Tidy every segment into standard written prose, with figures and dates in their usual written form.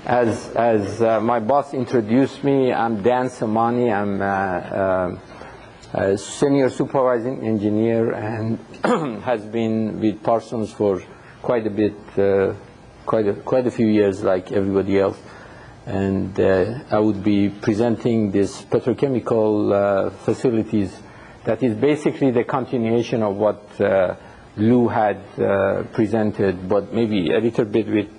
As my boss introduced me, I'm Dan Samani. I'm a senior supervising engineer and has been with Parsons for quite a bit, quite a few years, like everybody else. And I would be presenting this petrochemical facilities that is basically the continuation of what Lou had presented, but maybe a little bit with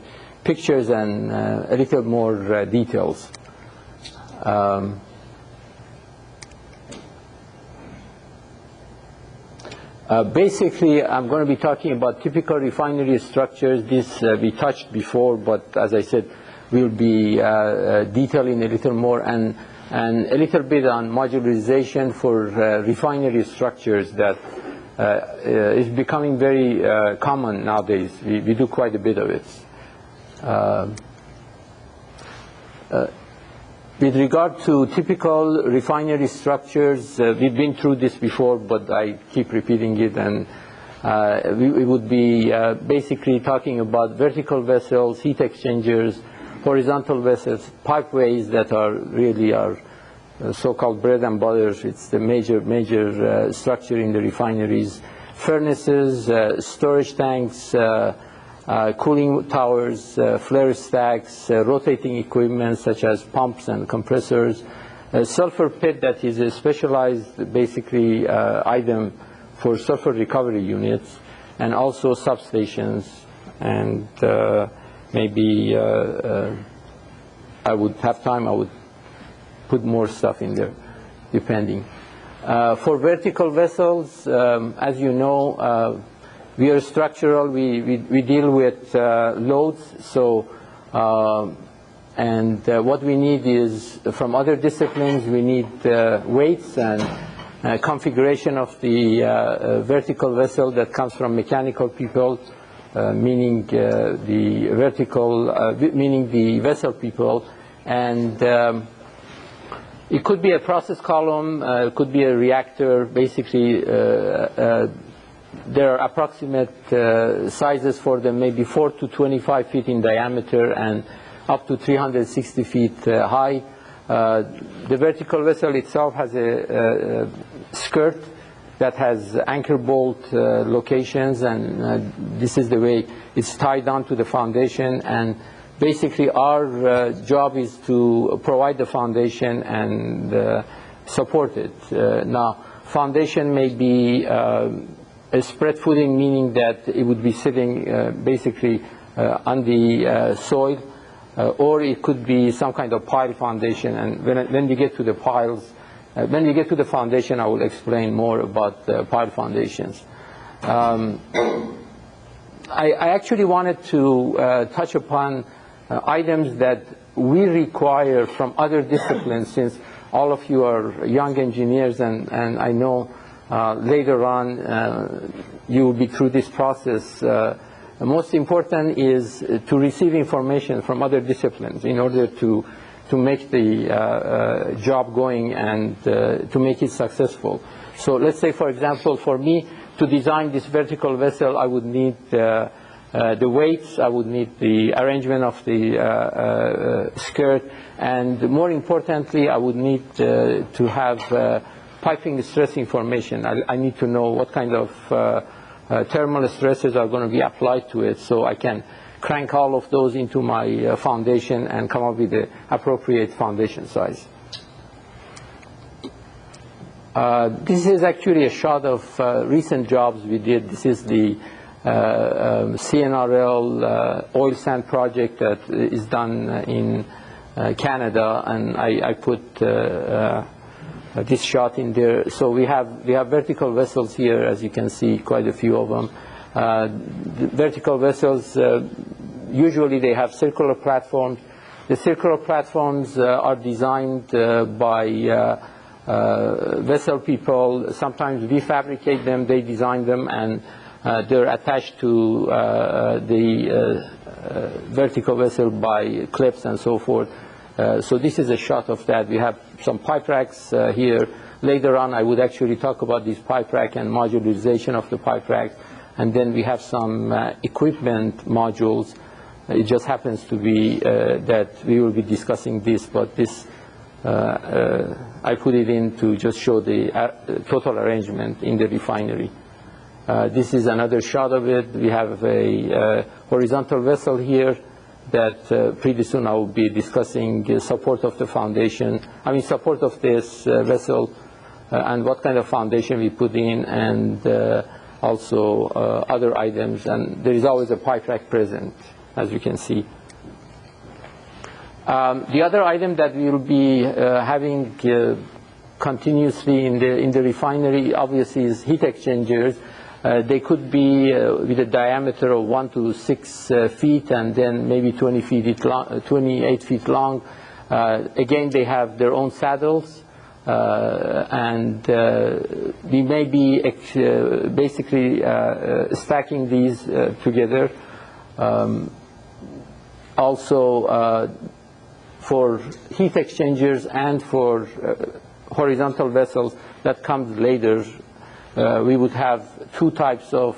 pictures and a little more details. Basically, I'm going to be talking about typical refinery structures. This we touched before, but as I said, we'll be detailing a little more and a little bit on modularization for refinery structures that is becoming very common nowadays. We do quite a bit of it. With regard to typical refinery structures, we've been through this before, but I keep repeating it, and we would be basically talking about vertical vessels, heat exchangers, horizontal vessels, pipeways that are really our so-called bread and butter. It's the major structure in the refineries. Furnaces, storage tanks, cooling towers, flare stacks, rotating equipment such as pumps and compressors, a sulfur pit that is a specialized basically item for sulfur recovery units, and also substations. And maybe I would have time, I would put more stuff in there, depending. For vertical vessels, as you know, we are structural. We deal with loads. So, what we need is from other disciplines. We need weights and configuration of the vertical vessel that comes from mechanical people, meaning the vertical, meaning the vessel people, and it could be a process column, it could be a reactor. Basically, there are approximate sizes for them, maybe 4 to 25 feet in diameter and up to 360 feet high. The vertical vessel itself has a skirt that has anchor bolt locations, and this is the way it's tied down to the foundation. And basically our job is to provide the foundation and support it. Now, foundation may be a spread footing, meaning that it would be sitting basically on the soil, or it could be some kind of pile foundation. And when we get to the piles, when we get to the foundation, I will explain more about pile foundations. I actually wanted to touch upon items that we require from other disciplines, since all of you are young engineers, and I know later on you will be through this process. The most important is to receive information from other disciplines in order to make the job going and to make it successful. So let's say, for example, for me to design this vertical vessel, I would need the weights, I would need the arrangement of the skirt, and more importantly, I would need to have piping stress information. I need to know what kind of thermal stresses are going to be applied to it, so I can crank all of those into my foundation and come up with the appropriate foundation size. This is actually a shot of recent jobs we did. This is the CNRL oil sand project that is done in Canada, and I put this shot in there. So we have vertical vessels here, as you can see, quite a few of them. The vertical vessels, usually they have circular platforms. The circular platforms are designed by vessel people. Sometimes we fabricate them, they design them, and they're attached to the vertical vessel by clips and so forth. So this is a shot of that. We have some pipe racks here. Later on, I would actually talk about this pipe rack and modularization of the pipe rack. And then we have some equipment modules. It just happens to be that we will be discussing this, but this I put it in to just show the total arrangement in the refinery. This is another shot of it. We have a horizontal vessel here that pretty soon I will be discussing support of the foundation, support of this vessel and what kind of foundation we put in, and also other items. And there is always a pipe rack present, as you can see. The other item that we will be having continuously in the refinery, obviously, is heat exchangers. They could be with a diameter of 1 to 6 feet, and then maybe 28 feet long. Again, they have their own saddles, and we may be basically stacking these together. Also, for heat exchangers and for horizontal vessels, that comes later. We would have two types of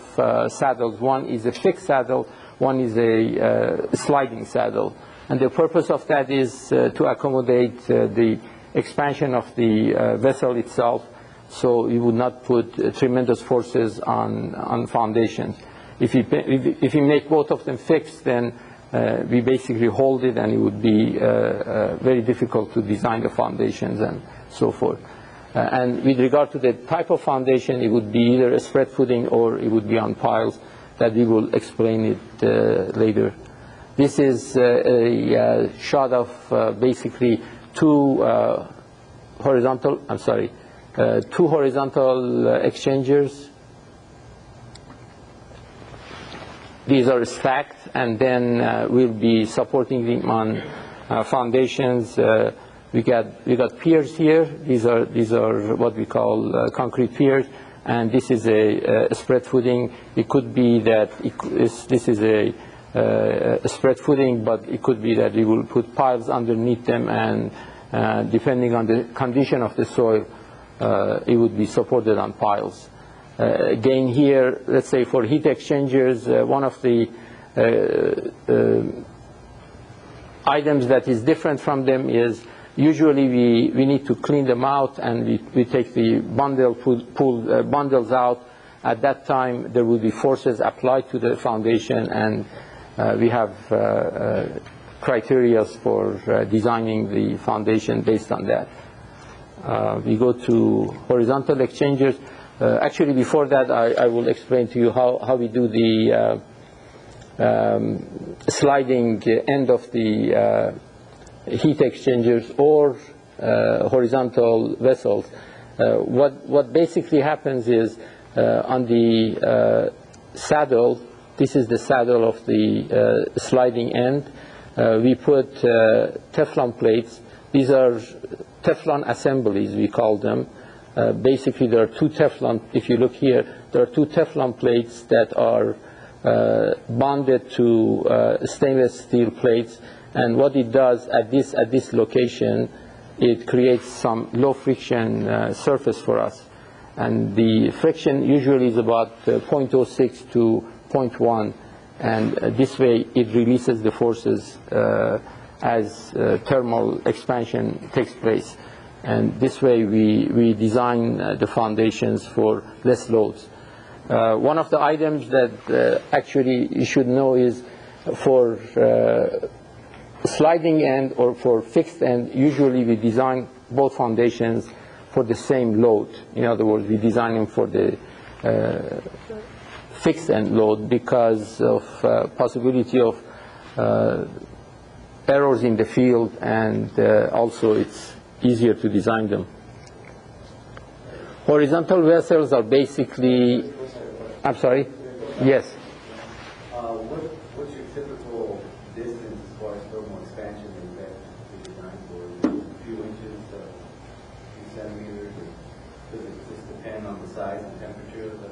saddles. One is a fixed saddle, one is a sliding saddle. And the purpose of that is to accommodate the expansion of the vessel itself, so you would not put tremendous forces on foundations. If you make both of them fixed, then we basically hold it, and it would be very difficult to design the foundations and so forth. And with regard to the type of foundation, it would be either a spread footing or it would be on piles, that we will explain it later. This is a shot of basically two horizontal exchangers. These are stacked, and then we'll be supporting them on foundations. We got piers here. These are what we call concrete piers, and this is a spread footing. It could be that this is a spread footing, but it could be that we will put piles underneath them, and depending on the condition of the soil, it would be supported on piles. Again here, let's say for heat exchangers, one of the items that is different from them is usually we need to clean them out, and we take the pull bundles out. At that time, there will be forces applied to the foundation, and we have criteria for designing the foundation based on that. We go to horizontal exchangers. Actually, before that, I will explain to you how we do the sliding end of the heat exchangers or horizontal vessels. What basically happens is on the saddle, this is the saddle of the sliding end, we put Teflon plates. These are Teflon assemblies, we call them. Basically, there are two Teflon, if you look here, there are two Teflon plates that are bonded to stainless steel plates. And what it does at this location, it creates some low friction surface for us. And the friction usually is about 0.06 to 0.1. And this way, it releases the forces as thermal expansion takes place. And this way, we design the foundations for less loads. One of the items that actually you should know is for sliding end or for fixed end, usually we design both foundations for the same load. In other words, we design them for the fixed end load because of possibility of errors in the field, and also it's easier to design them. Horizontal vessels are basically, I'm sorry? Yes. What's your typical distance as far as thermal expansion that you design for? A few inches, a few centimeters? Does it just depend on the size and temperature of the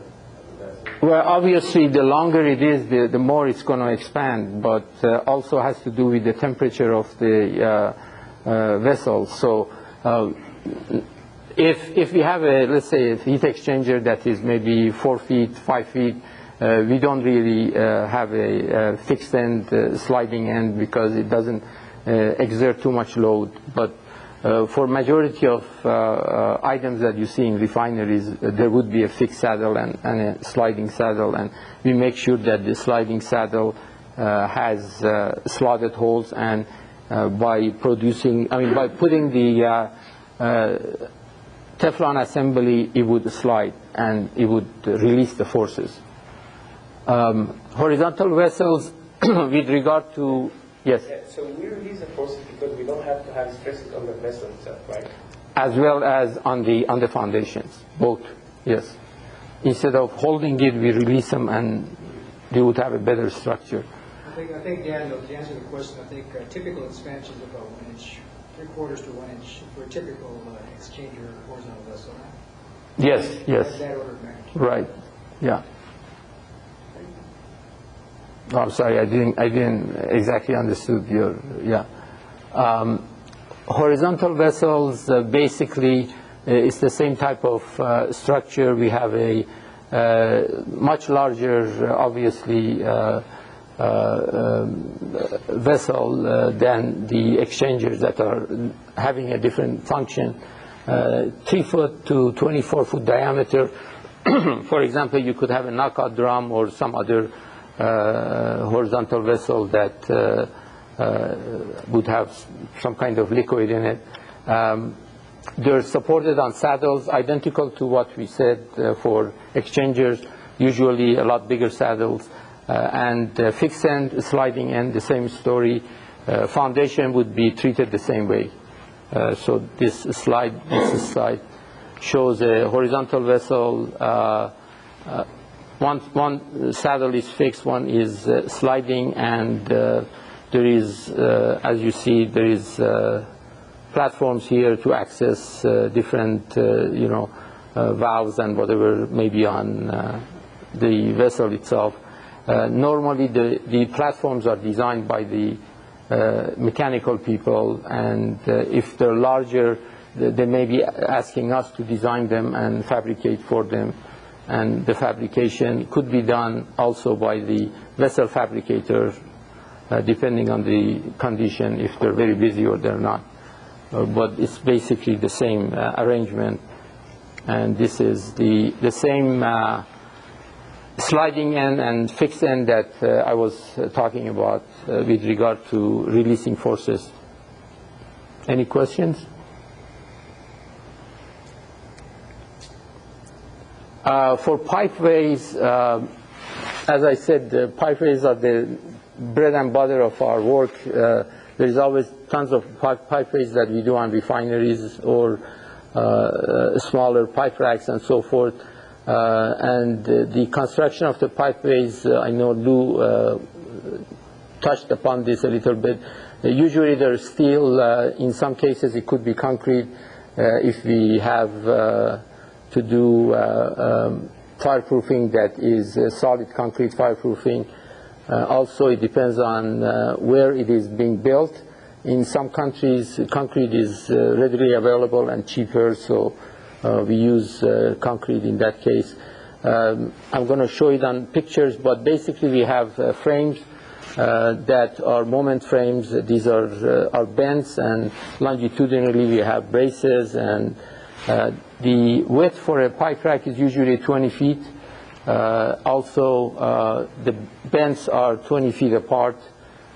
vessel? Well, obviously, the longer it is, the more it's going to expand, but also has to do with the temperature of the vessel. So if we have let's say a heat exchanger that is maybe 4 feet, 5 feet, we don't really have a fixed end, sliding end, because it doesn't exert too much load. But for majority of items that you see in refineries, there would be a fixed saddle and a sliding saddle, and we make sure that the sliding saddle has slotted holes, and by putting the Teflon assembly, it would slide and it would release the forces. Horizontal vessels, with regard to, yes? Yeah, so we release the forces because we don't have to have stresses on the vessel itself, right? As well as on the foundations, both, yes. Instead of holding it, we release them, and they would have a better structure. I think Daniel, to answer the question, I think typical expansion is about 1 inch, 3/4 to 1 inch for a typical exchanger horizontal vessel. Yes, yes. That order of magnitude. Right, yeah. Oh, I'm sorry, I didn't exactly understood your, yeah. Horizontal vessels, basically, it's the same type of structure. We have a much larger, obviously, vessel than the exchangers that are having a different function. 3 foot to 24 foot diameter. For example, you could have a knockout drum or some other horizontal vessel that would have some kind of liquid in it. They're supported on saddles identical to what we said for exchangers, usually a lot bigger saddles. And fixed end, sliding end, the same story. Foundation would be treated the same way. So this slide shows a horizontal vessel. One saddle is fixed, one is sliding, and there is, as you see, there is platforms here to access different, valves and whatever may be on the vessel itself. Normally, the platforms are designed by the mechanical people, and if they're larger, they may be asking us to design them and fabricate for them. And the fabrication could be done also by the vessel fabricator, depending on the condition, if they're very busy or they're not. But it's basically the same arrangement. And this is the same sliding end and fixed end that I was talking about with regard to releasing forces. Any questions? For pipeways, as I said, the pipeways are the bread and butter of our work. There's always tons of pipeways that we do on refineries or smaller pipe racks and so forth. And the construction of the pipeways, I know Lou touched upon this a little bit. Usually they're steel. In some cases it could be concrete if we have to do fireproofing that is solid concrete fireproofing. Also, it depends on where it is being built. In some countries, concrete is readily available and cheaper, so we use concrete in that case. I'm going to show it on pictures, but basically we have frames that are moment frames. These are bends, and longitudinally we have braces, and the width for a pipe rack is usually 20 feet. Also, the bends are 20 feet apart.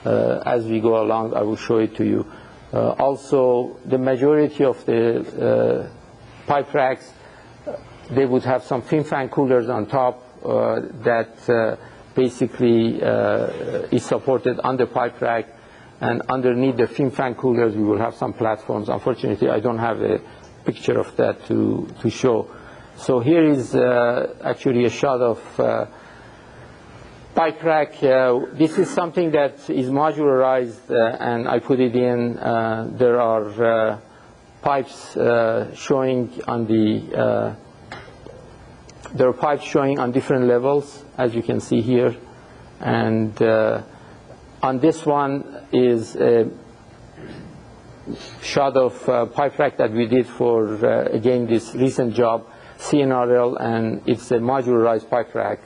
As we go along, I will show it to you. Also, the majority of the pipe racks, they would have some fin fan coolers on top that basically is supported on the pipe rack. And underneath the fin fan coolers, we will have some platforms. Unfortunately, I don't have a picture of that to show. So here is actually a shot of pipe rack. This is something that is modularized, and I put it in. There are pipes showing on the. There are pipes showing on different levels, as you can see here, and on this one is a shot of pipe rack that we did for again this recent job, CNRL, and it's a modularized pipe rack.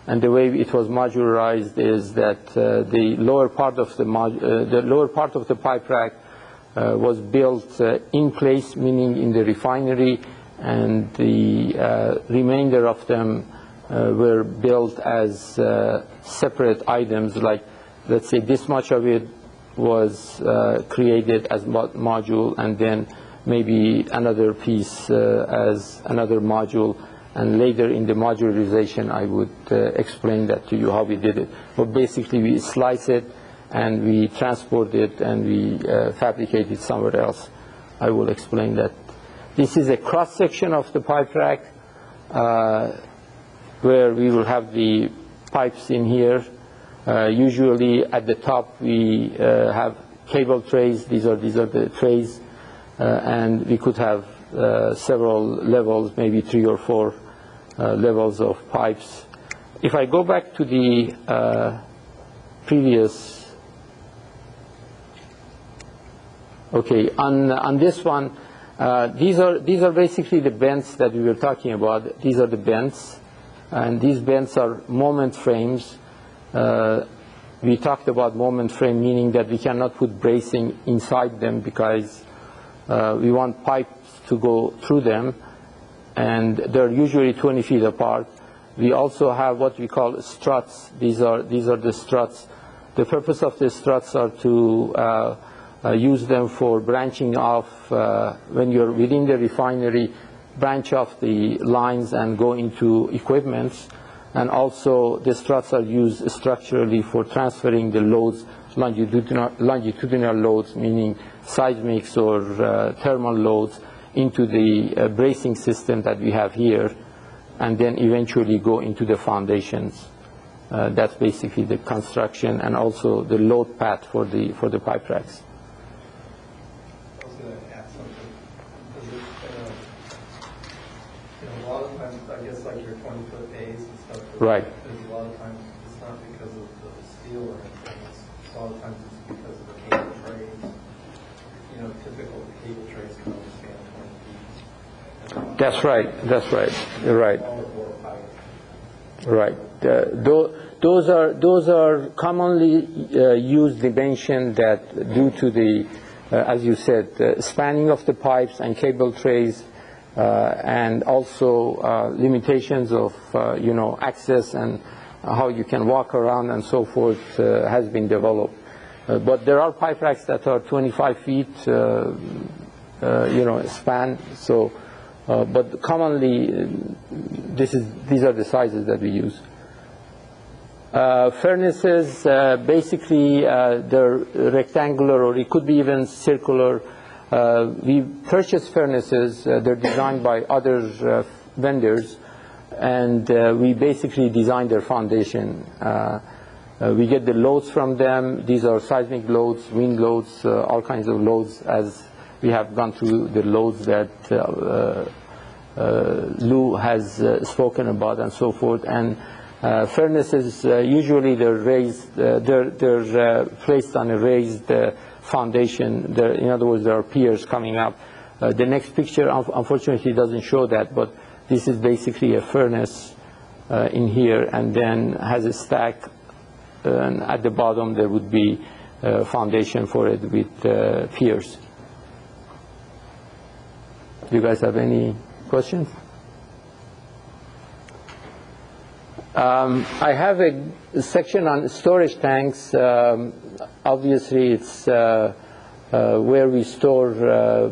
And the way it was modularized is that the lower part of the pipe rack was built in place, meaning in the refinery, and the remainder of them were built as separate items. Like, let's say this much of it was created as module, and then maybe another piece as another module. And later in the modularization, I would explain that to you, how we did it. But basically, we slice it, and we transport it, and we fabricate it somewhere else. I will explain that. This is a cross-section of the pipe rack, where we will have the pipes in here. Usually at the top, we have cable trays. These are the trays. And we could have several levels, maybe 3 or 4 levels of pipes. If I go back to the previous, okay, on this one, these are basically the bends that we were talking about. These are the bends, and these bends are moment frames. We talked about moment frame, meaning that we cannot put bracing inside them because we want pipes to go through them, and they're usually 20 feet apart. We also have what we call struts. These are the struts. The purpose of the struts are to use them for branching off when you're within the refinery, branch off the lines and go into equipments. And also the struts are used structurally for transferring the loads, longitudinal loads, meaning seismics or thermal loads, into the bracing system that we have here, and then eventually go into the foundations. That's basically the construction and also the load path for the pipe racks. I was going to add something. Because a lot of times, I guess, like your 20-foot bays and stuff. Right. There's a lot of times it's not because of the steel or anything. A lot of times it's because of the cable trays. Typical cable trays can only stand 20 feet. That's right. That's right. You're right. Right. Those are commonly used dimension that, due to the, as you said, spanning of the pipes and cable trays, and also limitations of access and how you can walk around and so forth, has been developed. But there are pipe racks that are 25 feet, span. So, but commonly, these are the sizes that we use. Furnaces, basically, they're rectangular, or it could be even circular. We purchase furnaces. They're designed by other vendors, and we basically design their foundation. We get the loads from them. These are seismic loads, wind loads, all kinds of loads, as we have gone through the loads that Lou has spoken about and so forth. And furnaces, usually they're raised, they're placed on a raised foundation. In other words, there are piers coming up. The next picture, unfortunately, doesn't show that, but this is basically a furnace in here, and then has a stack. And at the bottom, there would be a foundation for it with piers. Do you guys have any questions? I have a section on storage tanks. Obviously, it's where we store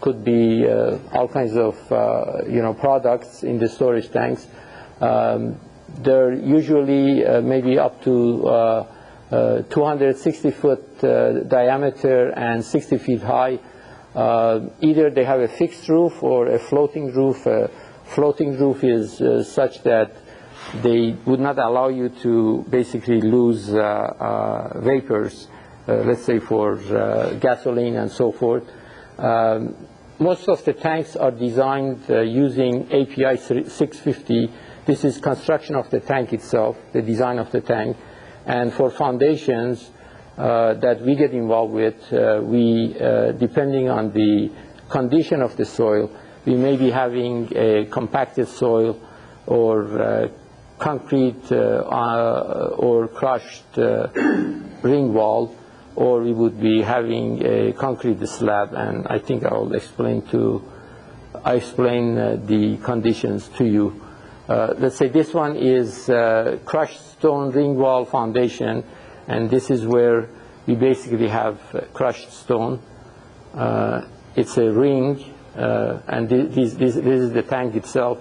could be all kinds of products in the storage tanks. They're usually maybe up to 260-foot diameter and 60 feet high. Either they have a fixed roof or a floating roof. Floating roof is such that they would not allow you to basically lose vapors, let's say for gasoline and so forth. Most of the tanks are designed using API 650. This is construction of the tank itself, the design of the tank. And for foundations that we get involved with, depending on the condition of the soil, we may be having a compacted soil or concrete or crushed ring wall, or we would be having a concrete slab, and I think I'll explain the conditions to you. Let's say this one is crushed stone ring wall foundation, and this is where we basically have crushed stone. It's a ring, and this is the tank itself,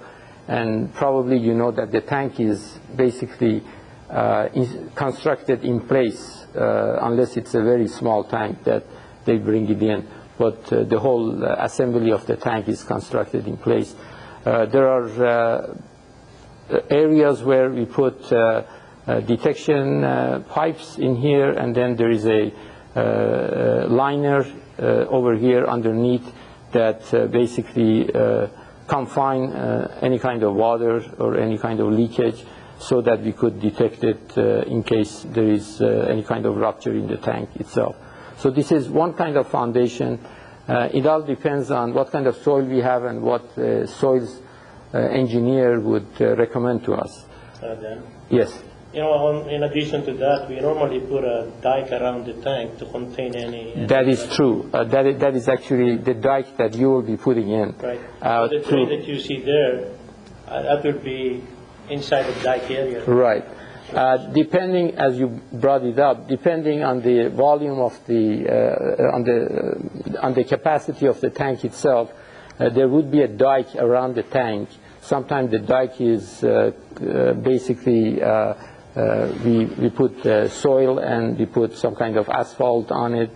and probably you know that the tank is basically constructed in place, unless it's a very small tank that they bring it in. But the whole assembly of the tank is constructed in place. There are areas where we put detection pipes in here, and then there is a liner over here underneath that basically confine any kind of water or any kind of leakage, so that we could detect it in case there is any kind of rupture in the tank itself. So this is one kind of foundation. It all depends on what kind of soil we have and what soils engineer would recommend to us. Dan? Yes. You know, in addition to that, we normally put a dike around the tank to contain any... That is true. That is actually the dike that you will be putting in. Right. The tree that you see there, that will be inside the dike area. Right. Depending, as you brought it up, depending on the volume of on the capacity of the tank itself, there would be a dike around the tank. Sometimes the dike is basically we put soil and we put some kind of asphalt on it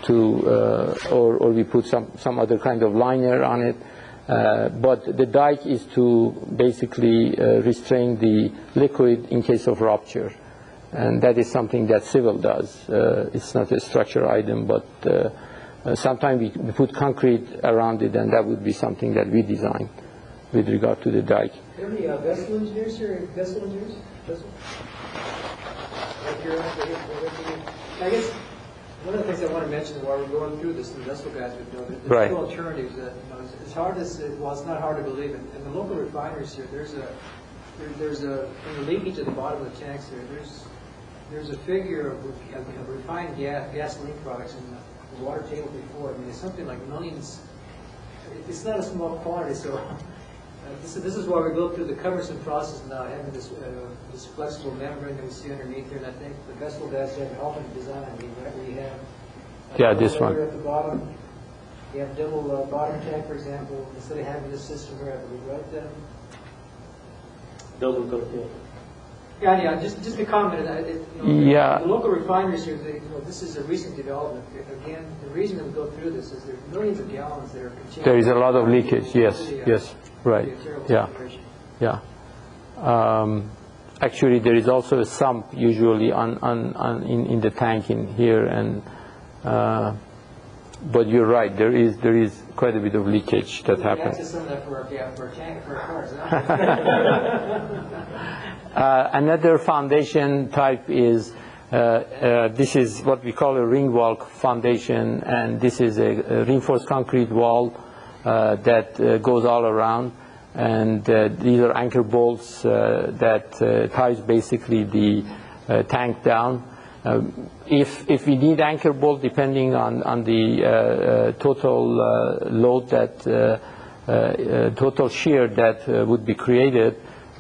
or we put some other kind of liner on it. But the dike is to basically restrain the liquid in case of rupture. And that is something that civil does. It's not a structure item, but sometimes we put concrete around it, and that would be something that we design with regard to the dike. Are there any vessel engineers here? Vessel engineers? Vessel? Like I guess one of the things I want to mention while we're going through this, the vessel guys would know that there's two alternatives. That, it's hard as well, it's not hard to believe it. In the local refineries here, there's a in the leakage at the bottom of the tanks here. There's a figure of refined gasoline products in the water table before. I mean, it's something like millions. It's not a small quantity, so. This is why we go through the cumbersome process now, having this flexible membrane that we see underneath here, and I think the vessel guys have helped in design. I mean, right, we have this one at the bottom. You have double bottom tank, for example. Instead of having this system here, I believe, right? Double coating. Yeah. Just a comment. The local refineries here, this is a recent development. Again, the reason that we go through this is there's millions of gallons that are continuing. There is a lot of leakage. Yes. Right. Yeah. Actually, there is also a sump usually in the tank in here, and but you're right. There is quite a bit of leakage that happens. Some of that for our tank, for our cars. Another foundation type is this is what we call a ring wall foundation, and this is a reinforced concrete wall that goes all around, and these are anchor bolts that ties basically the tank down. If we need anchor bolt, depending on the total load total shear that would be created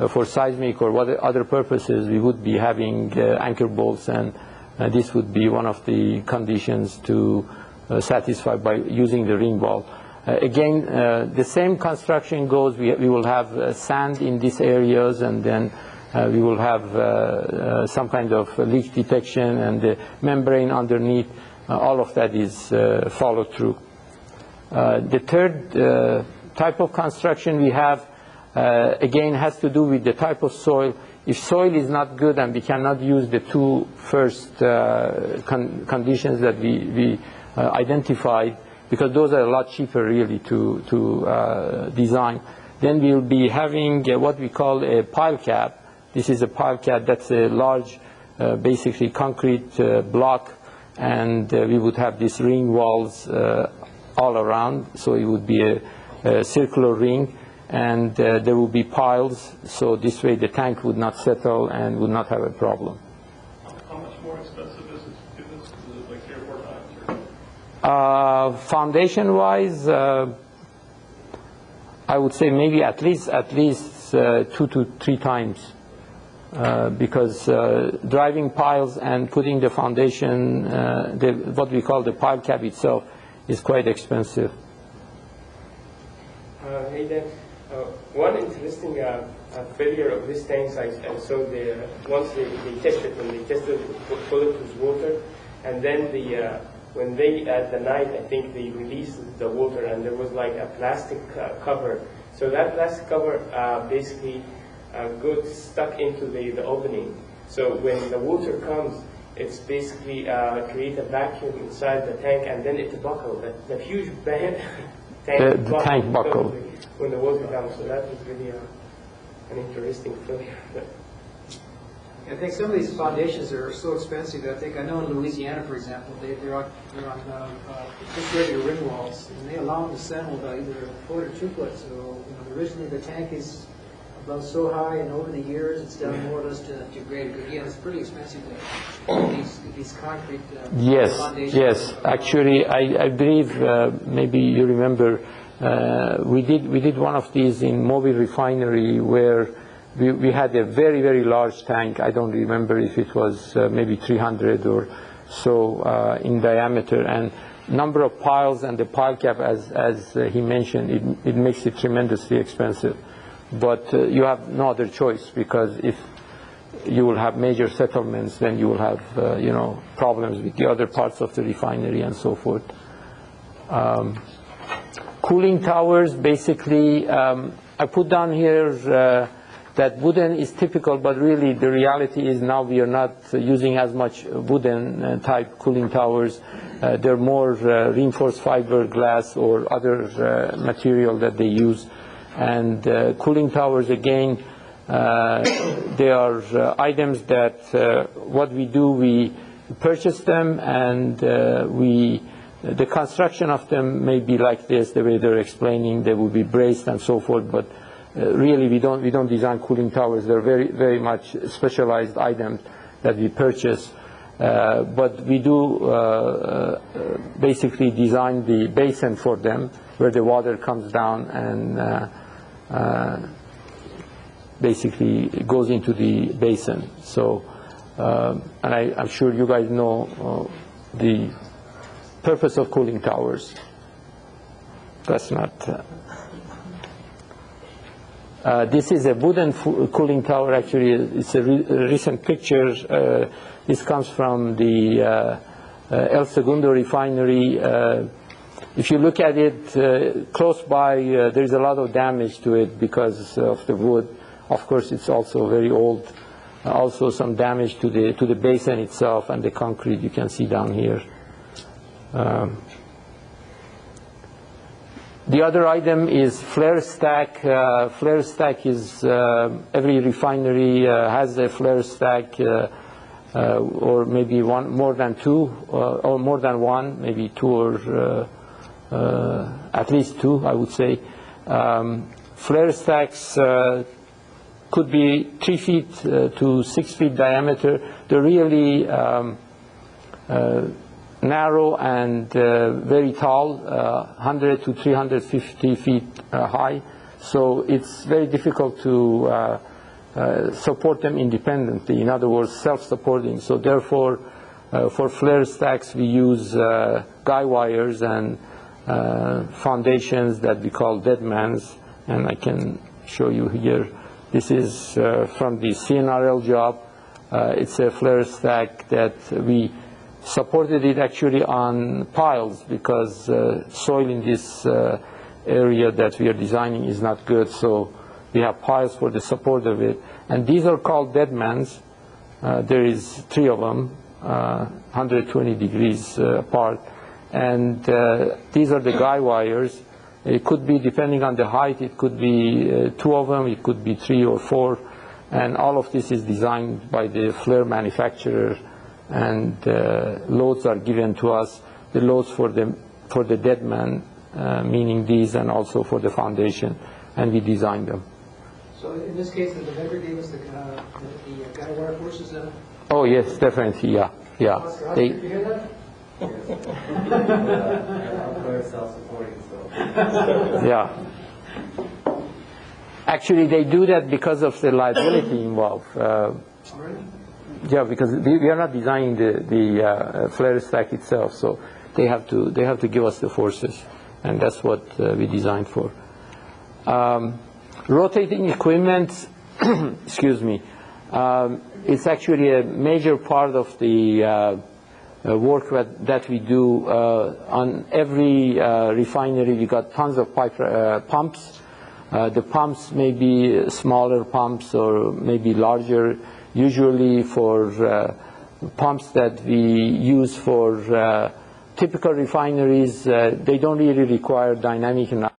for seismic or what other purposes, we would be having anchor bolts, and this would be one of the conditions to satisfy by using the ring wall. Again, the same construction goes. We will have sand in these areas, and then we will have some kind of leak detection and the membrane underneath. All of that is followed through. The third type of construction we have, again, has to do with the type of soil. If soil is not good and we cannot use the two first conditions that we identified, because those are a lot cheaper really to design, then we'll be having what we call a pile cap. This is a pile cap that's a large, basically concrete block, and we would have these ring walls all around, so it would be a circular ring. and there will be piles, so this way the tank would not settle and would not have a problem. How much more expensive is it to do this? Is it like 3 or 4 times? Or? Foundation-wise, I would say maybe at least 2 to 3 times, because driving piles and putting the foundation, what we call the pile cap itself, is quite expensive. Hey Dan, one interesting failure of these tanks I saw once they tested, when they tested bullet with water, and then when they, at the night, I think they released the water and there was like a plastic cover. So that plastic cover basically got stuck into the opening. So when the water comes, it's basically create a vacuum inside the tank, and then it buckles. The huge tank the tank buckle. When the water comes. So that was really an interesting failure. I think some of these foundations are so expensive. I know in Louisiana, for example, they're on just regular ring walls, and they allow them to settle by either a foot or 2 foot. So originally the tank is about so high, and over the years it's down more or less to grade. But again, it's pretty expensive to these concrete foundations. Yes. Actually, I believe maybe you remember we did one of these in Mobile Refinery where we had a very, very large tank. I don't remember if it was maybe 300 or so in diameter, and number of piles and the pile cap, as he mentioned, it makes it tremendously expensive. But you have no other choice, because if you will have major settlements, then you will have problems with the other parts of the refinery and so forth. Cooling towers, basically, I put down here that wooden is typical, but really the reality is now we are not using as much wooden type cooling towers. They're more reinforced fiberglass or other material that they use. And cooling towers, again, they are items that what we do, we purchase them, and the construction of them may be like this, the way they're explaining. They will be braced and so forth, but really we don't design cooling towers. They're very, very much specialized items that we purchase. But we do basically design the basin for them, where the water comes down and basically goes into the basin. So, and I'm sure you guys know the purpose of cooling towers. That's not. This is a wooden cooling tower. Actually, it's a recent picture. This comes from the El Segundo refinery. If you look at it close by, there's a lot of damage to it because of the wood. Of course, it's also very old. Also, some damage to the basin itself and the concrete you can see down here. The other item is flare stack. Flare stack is every refinery has a flare stack, or maybe more than two, or more than one, maybe two or at least two, I would say. Flare stacks could be 3 feet to 6 feet diameter. They're really narrow and very tall, 100 to 350 feet high. So it's very difficult to support them independently. In other words, self-supporting. So therefore, for flare stacks, we use guy wires and foundations that we call deadmans. And I can show you here. This is from the CNRL job. It's a flare stack that we supported it actually on piles because soil in this area that we are designing is not good. So we have piles for the support of it. And these are called deadmans. There is 3 of them, 120 degrees apart. And these are the guy wires. It could be, depending on the height, it could be 2 of them, it could be 3 or 4. And all of this is designed by the flare manufacturer. And loads are given to us. The loads for the deadman, meaning these, and also for the foundation. and we design them. So in this case, the vendor gave us the guide wire forces. Oh yes, definitely, yeah. Oscar, They- did you hear that? Very self-supporting, so. Yeah. Actually, they do that because of the liability involved. Already? Yeah, because we are not designing the flare stack itself, so they have to give us the forces, and that's what we designed for. Rotating equipment, excuse me, it's actually a major part of the work that we do on every refinery. We got tons of pumps. The pumps may be smaller pumps or maybe larger. Usually for pumps that we use for typical refineries, they don't really require dynamic analysis.